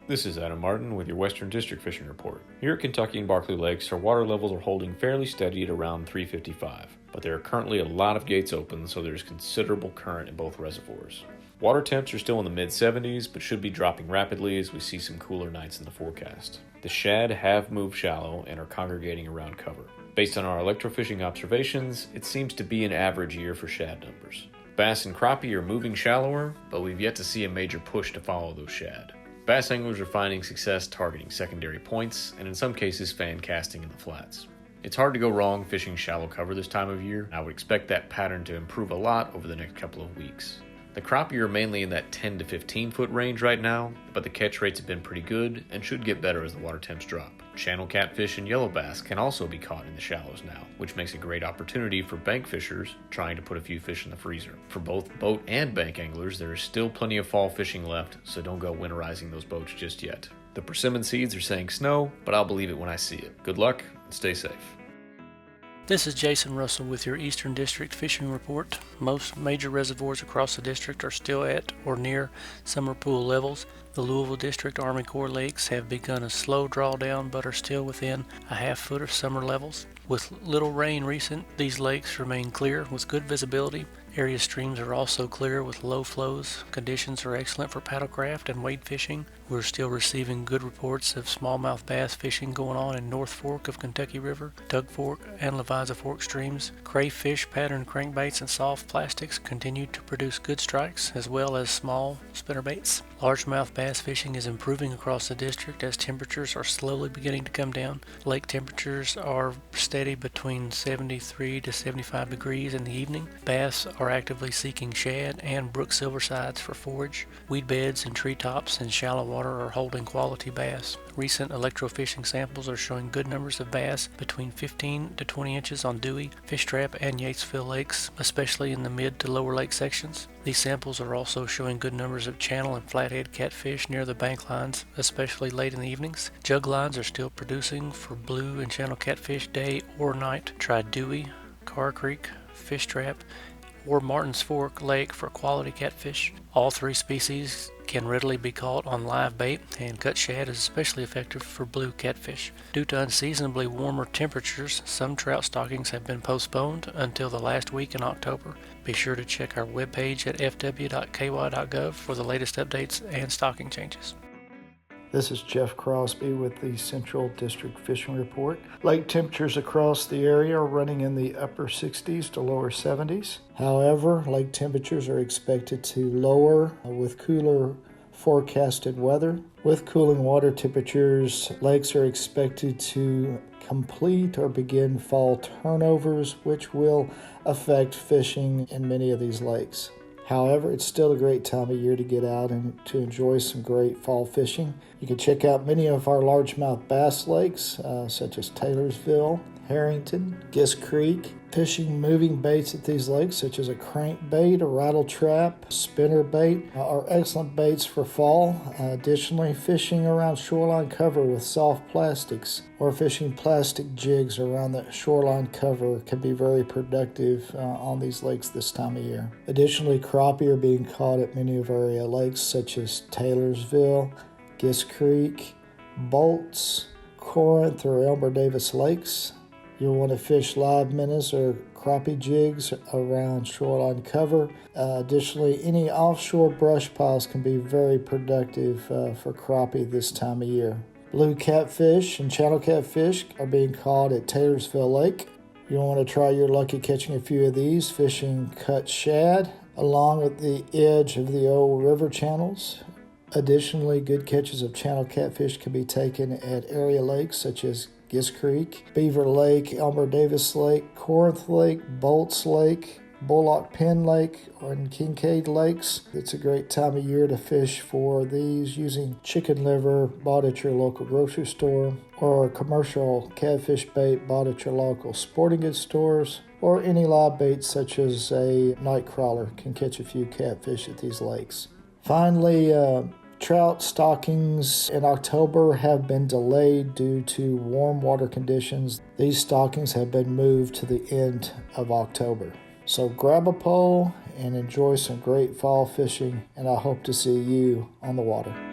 This is Adam Martin with your Western District Fishing Report. Here at Kentucky and Barkley Lakes, our water levels are holding fairly steady at around 355, but there are currently a lot of gates open, so there's considerable current in both reservoirs. Water temps are still in the mid-70s, but should be dropping rapidly as we see some cooler nights in the forecast. The shad have moved shallow and are congregating around cover. Based on our electrofishing observations, it seems to be an average year for shad numbers. Bass and crappie are moving shallower, but we've yet to see a major push to follow those shad. Bass anglers are finding success targeting secondary points, and in some cases fan casting in the flats. It's hard to go wrong fishing shallow cover this time of year, and I would expect that pattern to improve a lot over the next couple of weeks. The crappie are mainly in that 10 to 15 foot range right now, but the catch rates have been pretty good and should get better as the water temps drop. Channel catfish and yellow bass can also be caught in the shallows now, which makes a great opportunity for bank fishers trying to put a few fish in the freezer. For both boat and bank anglers, there is still plenty of fall fishing left, so don't go winterizing those boats just yet. The persimmon seeds are saying snow, but I'll believe it when I see it. Good luck and stay safe. This is Jason Russell with your Eastern District Fishing Report. Most major reservoirs across the district are still at or near summer pool levels. The Louisville District Army Corps lakes have begun a slow drawdown but are still within a half foot of summer levels. With little rain recent, these lakes remain clear with good visibility. Area streams are also clear with low flows. Conditions are excellent for paddlecraft and wade fishing. We're still receiving good reports of smallmouth bass fishing going on in North Fork of Kentucky River, Tug Fork, and Leviza Fork streams. Crayfish, pattern crankbaits, and soft plastics continue to produce good strikes, as well as small spinnerbaits. Largemouth bass fishing is improving across the district as temperatures are slowly beginning to come down. Lake temperatures are steady between 73 to 75 degrees in the evening. Bass are actively seeking shad and brook silversides for forage. Weed beds and treetops in shallow water are holding quality bass. Recent electrofishing samples are showing good numbers of bass between 15 to 20 inches on Dewey, Fish Trap, and Yatesville lakes, especially in the mid to lower lake sections. These samples are also showing good numbers of channel and flathead catfish near the bank lines, especially late in the evenings. Jug lines are still producing for blue and channel catfish day or night. Try Dewey, Carr Creek, Fish Trap, or Martin's Fork Lake for quality catfish. All three species can readily be caught on live bait, and cut shad is especially effective for blue catfish. Due to unseasonably warmer temperatures, some trout stockings have been postponed until the last week in October. Be sure to check our webpage at fw.ky.gov for the latest updates and stocking changes. This is Jeff Crosby with the Central District Fishing Report. Lake temperatures across the area are running in the upper 60s to lower 70s. However, lake temperatures are expected to lower with cooler forecasted weather. With cooling water temperatures, lakes are expected to complete or begin fall turnovers, which will affect fishing in many of these lakes. However, it's still a great time of year to get out and to enjoy some great fall fishing. You can check out many of our largemouth bass lakes, such as Taylorsville, Harrington, Giss Creek. Fishing moving baits at these lakes, such as a crankbait, a rattle trap, spinner bait, are excellent baits for fall. Additionally, fishing around shoreline cover with soft plastics or fishing plastic jigs around the shoreline cover can be very productive on these lakes this time of year. Additionally, crappie are being caught at many of our area lakes, such as Taylorsville, Giss Creek, Bolts, Corinth, or Elmer Davis lakes. You'll want to fish live minnows or crappie jigs around shoreline cover. Additionally, any offshore brush piles can be very productive for crappie this time of year. Blue catfish and channel catfish are being caught at Taylorsville Lake. You'll want to try your luck at catching a few of these fishing cut shad along with the edge of the old river channels. Additionally, good catches of channel catfish can be taken at area lakes such as Giss Creek, Beaver Lake, Elmer Davis Lake, Corinth Lake, Bolts Lake, Bullock Pen Lake, and Kincaid Lakes. It's a great time of year to fish for these using chicken liver bought at your local grocery store, or commercial catfish bait bought at your local sporting goods stores, or any live bait such as a night crawler can catch a few catfish at these lakes. Finally, trout stockings in October have been delayed due to warm water conditions. These stockings have been moved to the end of October. So grab a pole and enjoy some great fall fishing, and I hope to see you on the water.